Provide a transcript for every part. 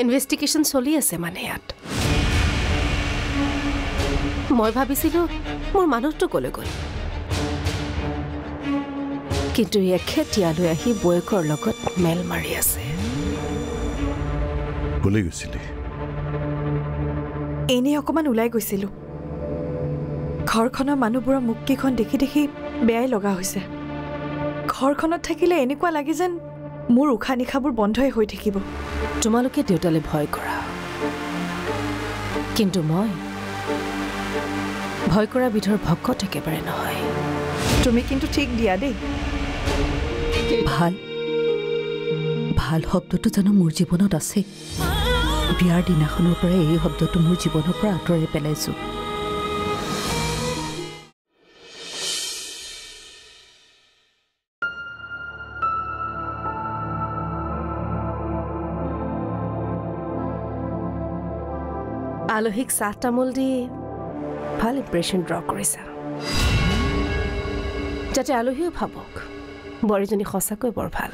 Investigation চলি আছে মানে ইয়াত মই ভাবিছিলোঁ মোৰ মানুহটো ক'লৈ গ'ল কিন্তু এখেতিয়ালৈ আহি বৌয়েকৰ লগত মেল মাৰি আছে ক'লৈ গৈছিলি এনেই অকণমান ওলাই গৈছিলোঁ ঘৰখনৰ মানুহবোৰৰ মুখকেইখন দেখি দেখি বেয়াই লগা হৈছে ঘৰখনত থাকিলে এনেকুৱা লাগে যেন মোৰ উশাহ নিশাবোৰ বন্ধই হৈ থাকিব তোমালোকে দেউতালৈ ভয় কৰা কিন্তু মই ভয় কৰা বিধৰ ভকত একেবাৰে নহয় তুমি কিন্তু ঠিক দিয়া দেই ভাল ভাল শব্দটো জানো মোৰ জীৱনত আছে বিয়াৰ দিনাখনৰ পৰা এই শব্দটো মোৰ জীৱনৰ পৰা আঁতৰাই পেলাইছোঁ আলহীক চাহ তামোল দি ভাল ইম্প্ৰেশ্যন ড্ৰ কৰিছা যাতে আলহীও ভাবক বোৱাৰীজনী সঁচাকৈ বৰ ভাল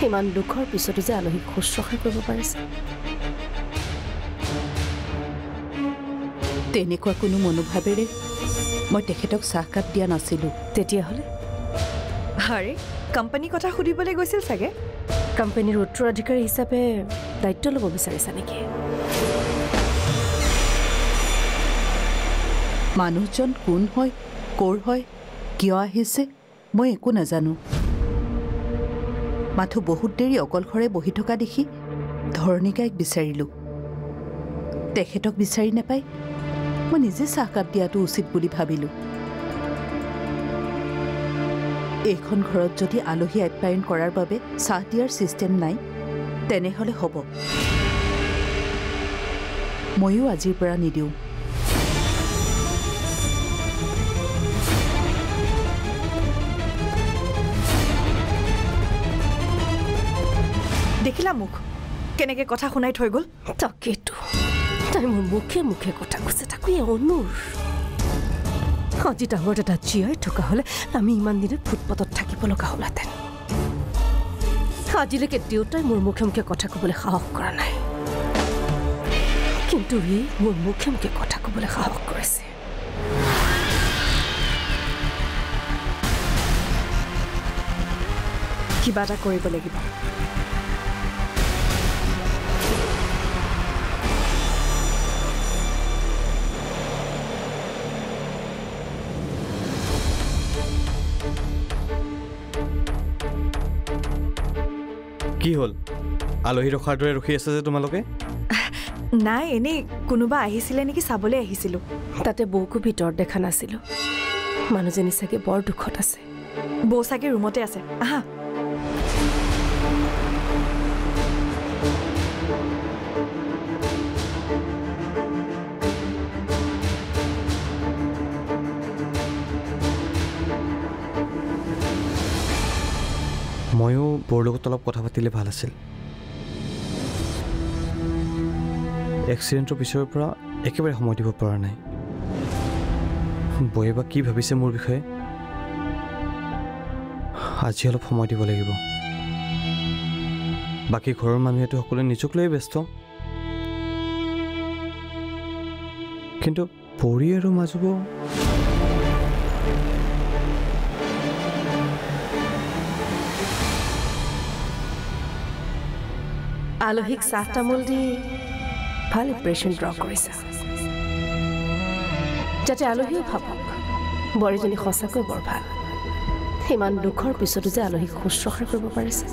ইমান দুখৰ পিছতো যে আলহীক শুশ্ৰূষা কৰিব পাৰিছে তেনেকুৱা কোনো মনোভাৱেৰে মই তেখেতক চাহকাপ দিয়া নাছিলোঁ তেতিয়াহ'লে আৰে কোম্পানী কথা সুধিবলৈ গৈছিল চাগে কোম্পানীৰ উত্তৰাধিকাৰী হিচাপে দায়িত্ব ল'ব বিচাৰিছা নেকি মানুহজন কোন হয় ক'ৰ হয় কিয় আহিছে মই একো নাজানো মাথো বহুত দেৰি অকলশৰে বহি থকা দেখি ধৰণিকাইক বিচাৰিলোঁ তেখেতক বিচাৰি নাপাই মই নিজে চাহকাপ দিয়াটো উচিত বুলি ভাবিলোঁ এইখন ঘৰত যদি আলহী আপ্যায়ন কৰাৰ বাবে চাহ দিয়াৰ ছিষ্টেম নাই তেনেহ'লে হ'ব ময়ো আজিৰ পৰা নিদিওঁ দেখিলা মুখ কেনেকৈ কথা শুনাই থৈ গ'ল তাকেতো তাই মোৰ মুখে মুখে কথা কৈছে তাকো অনুৰ আজি ডাঙৰ এটা জীয়াই থকা হ'লে আমি ইমান দিনে ফুটপাতত থাকিব লগা হ'লহেঁতেন আজিলৈকে দেউতাই মোৰ মুখে মুখে কথা ক'বলৈ সাহস কৰা নাই কিন্তু ই মোৰ মুখে মুখে কথা ক'বলৈ সাহস কৰিছে কিবা এটা কৰিব লাগিব কি হ'ল আলহী ৰখাৰ দৰে ৰখি আছে যে তোমালোকে নাই এনেই কোনোবা আহিছিলে নেকি চাবলৈ আহিছিলোঁ তাতে বৌকো ভিতৰত দেখা নাছিলোঁ মানুহজনী চাগে বৰ দুখত আছে বৌ চাগে ৰুমতে আছে আহা ময়ো বৌৰ লগত অলপ কথা পাতিলে ভাল আছিল এক্সিডেণ্টৰ পিছৰ পৰা একেবাৰে সময় দিব পৰা নাই বৌয়ে বা কি ভাবিছে মোৰ বিষয়ে আজি অলপ সময় দিব লাগিব বাকী ঘৰৰ মানুহেতো সকলোৱে নিজক লৈ ব্যস্ত কিন্তু পৰি আৰু মাজু বৌ আলহীক চাহ তামোল দি ভাল ইম্প্ৰেশ্যন ড্ৰ কৰিছা যাতে আলহীও ভাবক বোৱাৰীজনী সঁচাকৈ বৰ ভাল ইমান দুখৰ পিছতো যে আলহীক শুশ্ৰূষা কৰিব পাৰিছে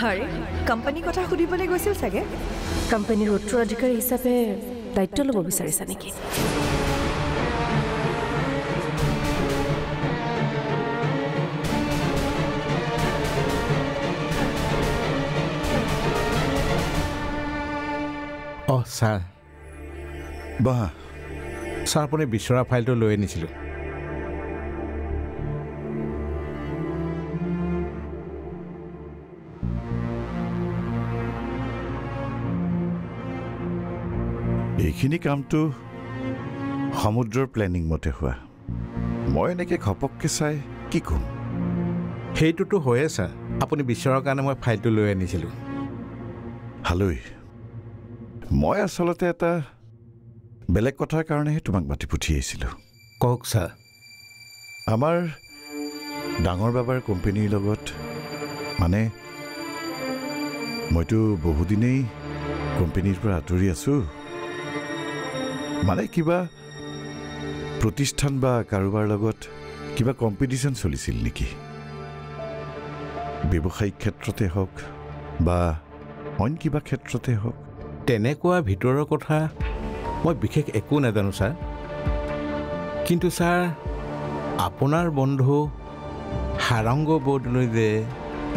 আৰে কোম্পানী কথা সুধিবলৈ গৈছিল চাগে কোম্পানীৰ উত্তৰাধিকাৰী হিচাপে দায়িত্ব ল'ব বিচাৰিছা নেকি ছাৰ বাহ ছাৰ আপুনি বিচৰা ফাইলটো লৈ আনিছিলোঁ এইখিনি কামটো সমুদ্ৰৰ প্লেনিং মতে হোৱা মই এনেকৈ ঘপককৈ চাই কি ক'ম সেইটোতো হয়ে ছাৰ আপুনি বিচৰাৰ কাৰণে মই ফাইলটো লৈ আনিছিলোঁ হালৈ মই আচলতে এটা বেলেগ কথাৰ কাৰণেহে তোমাক মাতি পঠিয়াইছিলোঁ কওক ছাৰ আমাৰ ডাঙৰ বাবাৰ কোম্পানীৰ লগত মানে মইতো বহুদিনেই কোম্পানীৰ পৰা আঁতৰি আছোঁ মানে কিবা প্ৰতিষ্ঠান বা কাৰোবাৰ লগত কিবা কম্পিটিশ্যন চলিছিল নেকি ব্যৱসায়িক ক্ষেত্ৰতে হওক বা অইন কিবা ক্ষেত্ৰতে হওক তেনেকুৱা ভিতৰৰ কথা মই বিশেষ একো নাজানো ছাৰ কিন্তু ছাৰ আপোনাৰ বন্ধু হাৰংগ বৰ্ডলৈ যে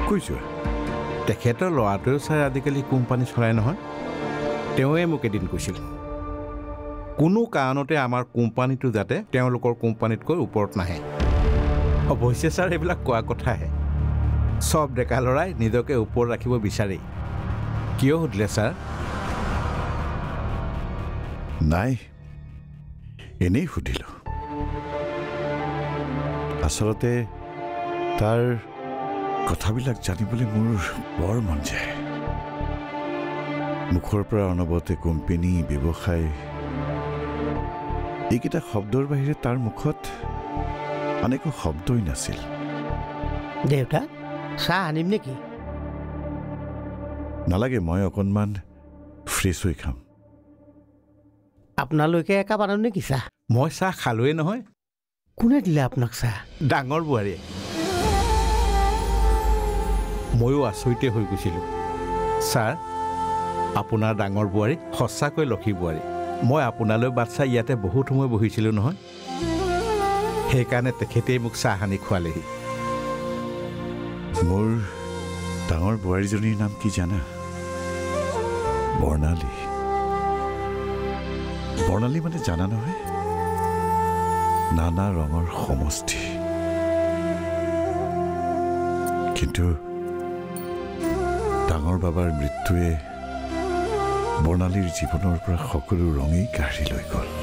কৈছোঁ তেখেতৰ ল'ৰাটোৱেও ছাৰ আজিকালি কোম্পানী চলায় নহয় তেওঁৱে মোক এদিন কৈছিল কোনো কাৰণতে আমাৰ কোম্পানীটো যাতে তেওঁলোকৰ কোম্পানীতকৈ ওপৰত নাহে অৱশ্যে ছাৰ এইবিলাক কোৱা কথাহে চব ডেকা ল'ৰাই নিজকে ওপৰত ৰাখিব বিচাৰে কিয় সুধিলে ছাৰ নাই এনেই সুধিলোঁ আচলতে তাৰ কথাবিলাক জানিবলৈ মোৰ বৰ মন যায় মুখৰ পৰা অনবৰতে কোম্পানী ব্যৱসায় এইকেইটা শব্দৰ বাহিৰে তাৰ মুখত আন একো শব্দই নাছিল দেউতা চাহ আনিম নেকি নালাগে মই অকণমান ফ্ৰেছ হৈ খাম আপোনালোকে একাপ আনো নেকি চাহ মই চাহ খালোৱেই নহয় কোনে দিলে আপোনাক চাহ ডাঙৰ বোৱাৰীয়ে ময়ো আচৰিতে হৈ গৈছিলোঁ ছাৰ আপোনাৰ ডাঙৰ বোৱাৰী সঁচাকৈ লক্ষী বোৱাৰী মই আপোনালৈ বাট চাই ইয়াতে বহুত সময় বহিছিলোঁ নহয় সেইকাৰণে তেখেতেই মোক চাহ আনি খুৱালেহি মোৰ ডাঙৰ বোৱাৰীজনীৰ নাম কি জানা বৰ্ণালী বৰ্ণালী মানে জানা নহয় নানা ৰঙৰ সমষ্টি কিন্তু ডাঙৰ বাবাৰ মৃত্যুৱে বৰ্ণালীৰ জীৱনৰ পৰা সকলো ৰঙেই কাঢ়ি লৈ গ'ল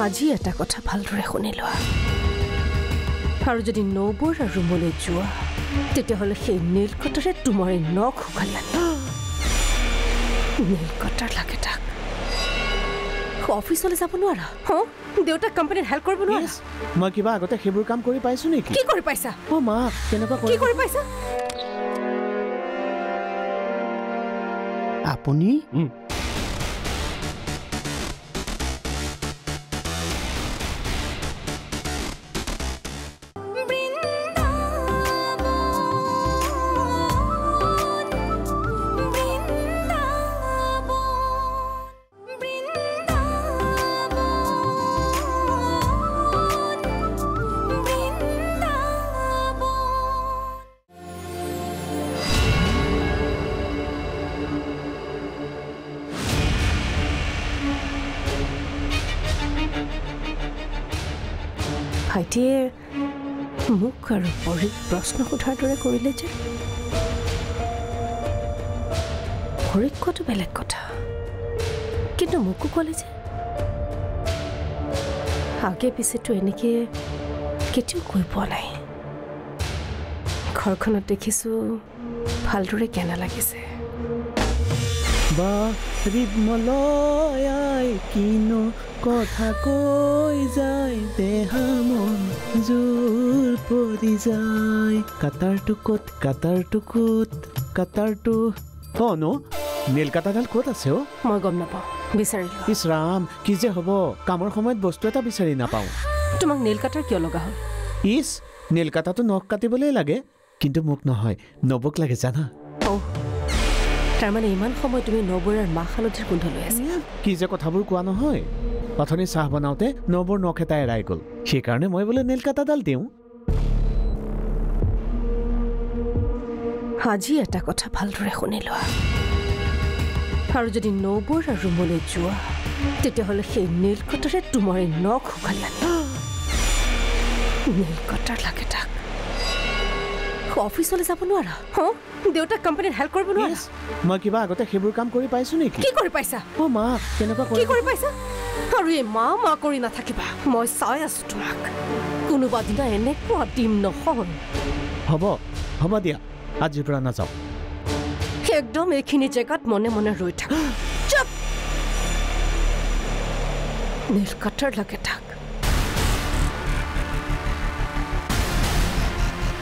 আজি এটা কথা ভালদৰে শুনি লোৱা আৰু যদি নবৌৰ ৰুমলৈ যোৱা তেতিয়াহ'লে সেই নীলকটাৰে তোমাৰ এই নখ উঘালি আনি নীলকটাৰ লাগে তাক অফিচলৈ যাব নোৱাৰা দেউতাক কোম্পানীত হেল্প কৰিব নোৱাৰা মই কিবা আগতে সেইবোৰ কাম কৰি পাইছো নেকি কি কৰি পাইছা অ মা কেনেকুৱা কি কৰি পাইছা আপুনি ভাইটিয়ে মোক আৰু পৰীক প্ৰশ্ন সোধাৰ দৰে কৰিলে যে পৰীক কোৱাটো বেলেগ কথা কিন্তু মোকো ক'লে যে আগে পিছেতো এনেকৈ কেতিয়াও কৈ পোৱা নাই ঘৰখনত দেখিছোঁ ভালদৰে কেনে লাগিছে মলয়াই কিনো কথা কৈ যায় দেহা মন জোৰ পৰি যায় কাটাৰটো ক'ত কাটাৰটো ন নীল কাটাডাল ক'ত আছে অ মই গম নাপাওঁ বিচাৰিলোঁ ইছ ৰাম কি যে হ'ব কামৰ সময়ত বস্তু এটা বিচাৰি নাপাওঁ তোমাক নীল কাটাৰ কিয় লগা হ'ল ইছ নীল কাটাটো নখ কাটিবলৈ লাগে কিন্তু মোক নহয় নবক লাগে জানা তাৰমানে ইমান সময় তুমি নবৌৰাৰ মাহ হালধিৰ গোন্ধ লৈ আছা কি যে কথাবোৰ কোৱা নহয় অথনি চাহ বনাওঁতে নবৌৰ নখ এটা এৰাই গ'ল সেইকাৰণে মই বোলে নীল কাটাডাল দিওঁ আজি এটা কথা ভালদৰে শুনি লোৱা আৰু যদি নবৌৰ ৰুমলৈ যোৱা তেতিয়াহ'লে সেই নীলকটাৰে তোমাৰ এই নখ উঘালি আনি নীলকটাৰ লাগে তাক অফিচলৈ যাব নোৱাৰা দেউতাক কোম্পানীত হেল্প কৰিব নোৱাৰা মই কিবা আগতে সেইবোৰ কাম কৰি পাইছো নেকি কি কৰি পাইছা অ মা কেনেকুৱা কি কৰি পাইছা আৰু এই মা কৰি নাথাকিবা মই চাই আছো তোমাক কোনোবা দিনা এনেকুৱা দিম নহয় হ'ব দিয়া আজিৰ পৰা নাযাওঁ একদম এইখিনি জেগাত মনে মনে ৰৈ থাক চুপ নীলকটাৰ লাগে থাক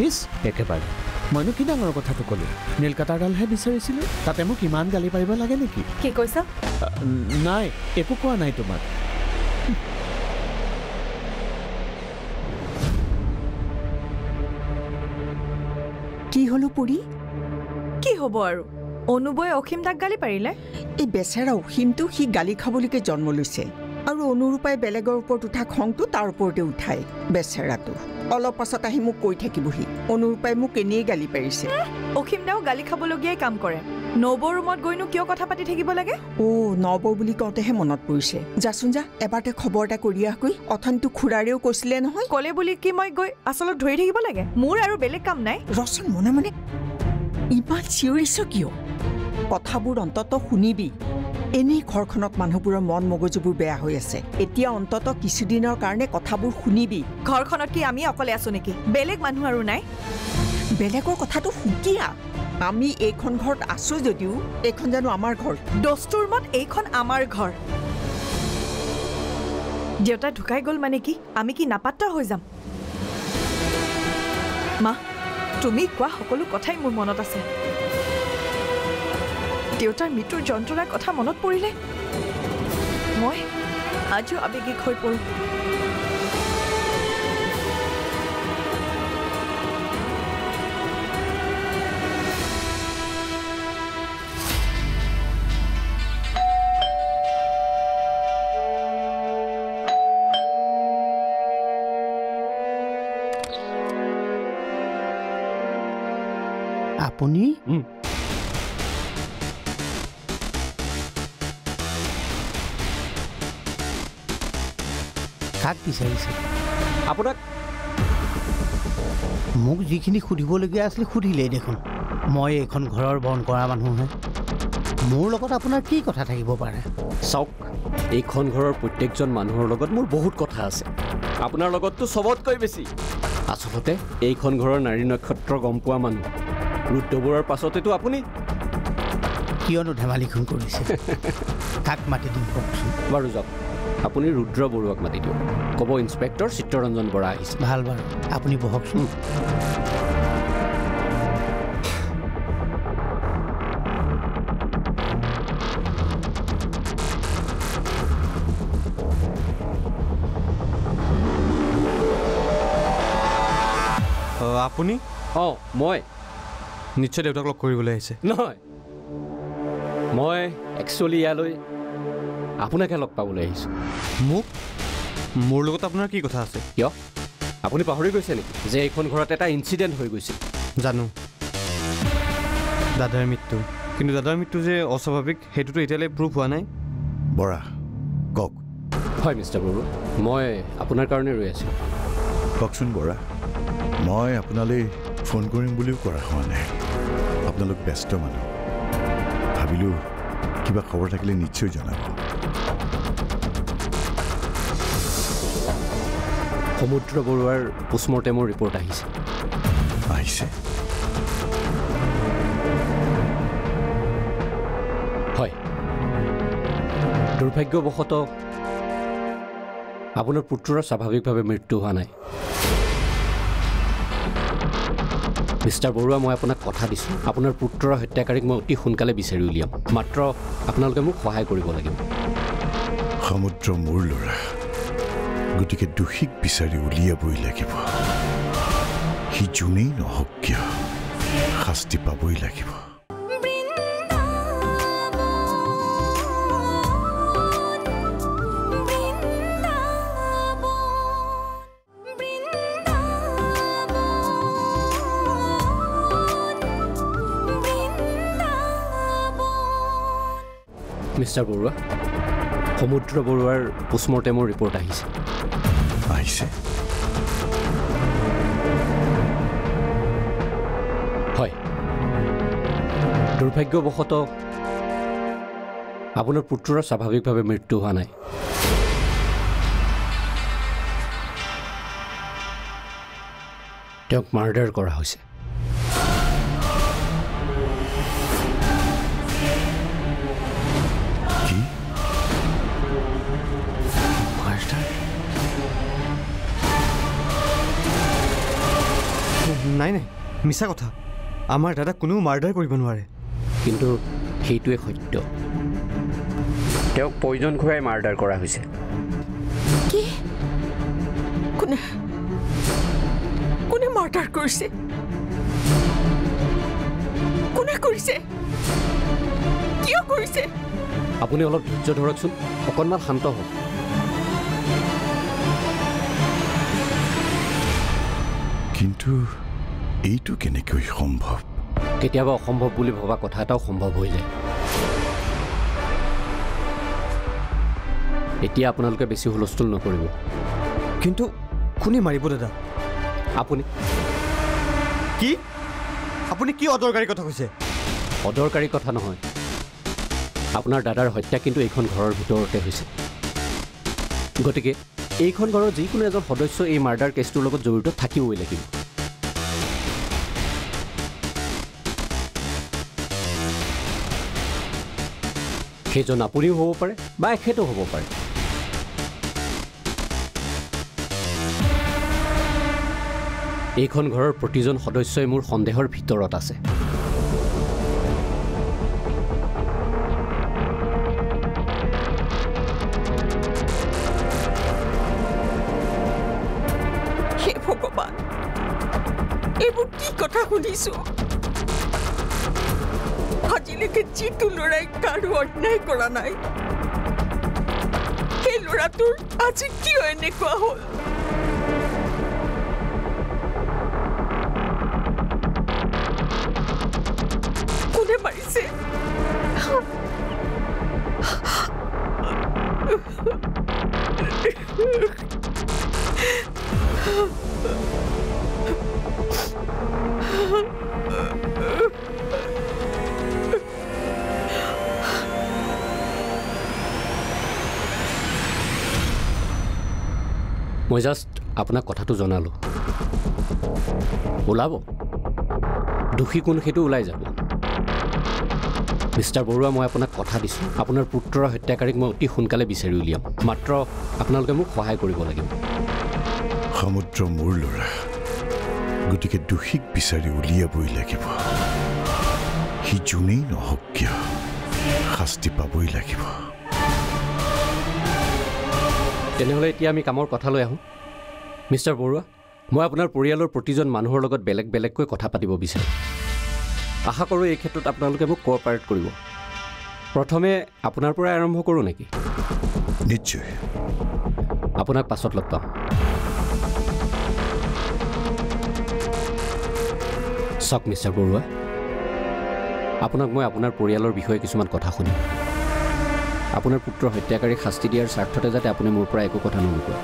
ইছ একেবাৰে মইনো কি ডাঙৰ কথাটো ক'লোঁ নীলকটাৰডালহে বিচাৰিছিলোঁ তাতে মোক ইমান গালি পাৰিব লাগে নেকি কি কৈছা নাই একো কোৱা নাই তোমাক কি হলো পৰি কি হ'ব আৰু অনুবই অসীম দাক গালি পাৰিলে এই বেচেৰা অসীমটো সি গালি খাবলৈকে জন্ম লৈছে আৰু অনুৰূপাই বেলেগৰ ওপৰত উঠা খংটো তাৰ ওপৰতে উঠায় বেচেৰাটো অলপ পাছত আহি মোক কৈ থাকিবহি অনুৰূপাই মোক এনেই গালি পাৰিছে অসীম দাও গালি খাবলগীয়াই কাম কৰে নবৌ ৰুমত গৈনো কিয় কথা পাতি থাকিব লাগে নবৌ বুলি কওঁতেহে মনত পৰিছে যাচোন যা এবাৰতে খবৰ এটা কৰি আহকৈ অথনিটো খুৰাৰেও কৈছিলে নহয় ক'লে বুলি কি মই গৈ আচলত ধৰি থাকিব লাগে মোৰ আৰু বেলেগ কাম নাই ৰচন মনে মনে ইমান চিঞৰিছ কিয় কথাবোৰ অন্তত শুনিবি এনেই ঘৰখনত মানুহবোৰৰ মন মগজুবোৰ বেয়া হৈ আছে এতিয়া অন্তত কিছুদিনৰ কাৰণে কথাবোৰ শুনিবি ঘৰখনত কি আমি অকলে আছো নেকি বেলেগ মানুহ আৰু নাই বেলেগৰ কথাটো সুকীয়া আমি এইখন ঘৰত আছো যদিও এইখন জানো আমাৰ ঘৰ দস্তুৰ মত এইখন আমাৰ ঘৰ দেউতা ঢুকাই গ'ল মানে কি আমি কি নাপাত্তা হৈ যাম মা তুমি কোৱা সকলো কথাই মোৰ মনত আছে দেউতাৰ মৃত্যুৰ যন্ত্ৰণাৰ কথা মনত পৰিলে মই আজিও আবেগিক হৈ পৰোঁ আপুনি কাক বিচাৰিছে আপোনাক মোক যিখিনি সুধিবলগীয়া আছিল সুধিলেই দেখোন মই এইখন ঘৰৰ বন্ধ কৰা মানুহহে মোৰ লগত আপোনাৰ কি কথা থাকিব পাৰে চাওক এইখন ঘৰৰ প্ৰত্যেকজন মানুহৰ লগত মোৰ বহুত কথা আছে আপোনাৰ লগততো চবতকৈ বেছি আচলতে এইখন ঘৰৰ নাৰী নক্ষত্ৰ গম পোৱা মানুহ ৰুদ্ৰ বৰুৱাৰ পাছতেতো আপুনি কিয়নো ধেমালিখন কৰিছে কাক মাতি দিম কওকচোন বাৰু যাওক আপুনি ৰুদ্ৰ বৰুৱাক মাতি দিয়ক ক'ব ইন্সপেক্টৰ চিত্তৰঞ্জন বৰা আহিছে ভাল বাৰু আপুনি বহকচোন আপুনি মই নিশ্চয় দেউতাক লগ কৰিবলৈ আহিছে নহয় মই একচুৱেলি ইয়ালৈ আপোনাকে লগ পাবলৈ আহিছোঁ মোৰ লগত আপোনাৰ কি কথা আছে কিয় আপুনি পাহৰি গৈছে নেকি যে এইখন ঘৰত এটা ইনচিডেণ্ট হৈ গৈছিল জানো দাদাৰ মৃত্যু কিন্তু দাদাৰ মৃত্যু যে অস্বাভাৱিক সেইটোতো এতিয়ালৈ প্ৰুফ হোৱা নাই বৰা কওক হয় মিষ্টাৰ বৰুৱা মই আপোনাৰ কাৰণে ৰৈ আছোঁ কওকচোন বৰা মই আপোনালৈ ফোন কৰিম বুলিও কৰা হোৱা নাই আপোনালোক ব্যস্ত মানুহ ভাবিলোঁ কিবা খবৰ থাকিলে নিশ্চয় জনাব সমুদ্ৰ বৰুৱাৰ পোষ্টমৰ্টেমৰ ৰিপৰ্ট আহিছে হয় দুৰ্ভাগ্যবশতঃ আপোনাৰ পুত্ৰৰ স্বাভাৱিকভাৱে মৃত্যু হোৱা নাই মিষ্টাৰ বৰুৱা মই আপোনাক কথা দিছোঁ আপোনাৰ পুত্ৰৰ হত্যাকাৰীক মই অতি সোনকালে বিচাৰি উলিয়াম মাত্ৰ আপোনালোকে মোক সহায় কৰিব লাগিব সমুদ্ৰ মোৰ ল'ৰা গতিকে দোষীক বিচাৰি উলিয়াবই লাগিব সি যোনেই নহওক কিয় শাস্তি পাবই লাগিব মিষ্টাৰ বৰুৱা সমুদ্ৰ বৰুৱাৰ পোষ্টমৰ্টেমৰ ৰিপৰ্ট আহিছে হয় দুৰ্ভাগ্যবশতঃ আপোনাৰ পুত্ৰৰ স্বাভাৱিকভাৱে মৃত্যু হোৱা নাই তেওঁক মাৰ্ডাৰ কৰা হৈছে। কি? মাৰ্ডাৰ? নাই নাই, মিছা কথা। আমাৰ দাদাক কোনেও মাৰ্ডাৰ কৰিব নোৱাৰে। কিন্তু সেইটোৱে সত্য। তেওঁক পয়জন খুৱাই মাৰ্ডাৰ কৰা হৈছে। কি? কোনে কোনে মাৰ্ডাৰ কৰিছে? কোনে কৰিছে? কিয় কৰিছে? আপুনি অলপ ধৈৰ্য ধৰকচোন, অকণমান শান্ত হওক। কিন্তু এইটো কেনেকৈ সম্ভৱ? কেতিয়াবা অসম্ভৱ বুলি ভবা কথা এটাও সম্ভৱ হৈ যায়। এতিয়া আপোনালোকে বেছি হুলস্থুল নকৰিব। কিন্তু কোনে মাৰিব দাদা? আপুনি কি? আপুনি কি অদৰকাৰী কথা কৈছে? অদৰকাৰী কথা নহয়, আপোনাৰ দাদাৰ হত্যা কিন্তু এইখন ঘৰৰ ভিতৰতে হৈছে। গতিকে এইখন ঘৰৰ যিকোনো এজন সদস্য এই মাৰ্ডাৰ কেছটোৰ লগত জড়িত থাকিবই লাগিব। সেইজন আপুনিও হ'ব পাৰে বা এখেতো হ'ব পাৰে। এইখন ঘৰৰ প্ৰতিজন সদস্যই মোৰ সন্দেহৰ ভিতৰত আছে। হে ভগৱান, এইবোৰ কি কথা শুনিছো? আজিলৈকে যিটো ল'ৰাই কাৰো অন্যায় কৰা নাই, সেই ল'ৰাটোৰ আজি কিয় এনেকুৱা হ'ল? কোনে মাৰিছে? মই জাষ্ট আপোনাক কথাটো জনালোঁ। ওলাব, দোষী কোন সেইটো ওলাই যাব। মিষ্টাৰ বৰুৱা, মই আপোনাক কথা দিছোঁ, আপোনাৰ পুত্ৰৰ হত্যাকাৰীক মই অতি সোনকালে বিচাৰি উলিয়াম। মাত্ৰ আপোনালোকে মোক সহায় কৰিব লাগিব। সমুদ্ৰ মোৰ ল'ৰা, গতিকে দোষীক বিচাৰি উলিয়াবই লাগিব। সি যোনেই নহওক কিয় শাস্তি পাবই লাগিব। তেনেহ'লে এতিয়া আমি কামৰ কথালৈ আহোঁ। মিষ্টাৰ বৰুৱা, মই আপোনাৰ পৰিয়ালৰ প্ৰতিজন মানুহৰ লগত বেলেগ বেলেগকৈ কথা পাতিব বিচাৰোঁ। আশা কৰোঁ এই ক্ষেত্ৰত আপোনালোকে মোক কোঅপাৰেট কৰিব। প্ৰথমে আপোনাৰ পৰাই আৰম্ভ কৰোঁ নেকি? নিশ্চয়। আপোনাক পাছত লগ পাম। চাওক মিষ্টাৰ বৰুৱা, আপোনাক মই আপোনাৰ পৰিয়ালৰ বিষয়ে কিছুমান কথা শুনিম। আপোনাৰ পুত্ৰৰ হত্যাকাৰীক শাস্তি দিয়াৰ স্বাৰ্থতে যাতে আপুনি মোৰ পৰা একো কথা নুলুকায়।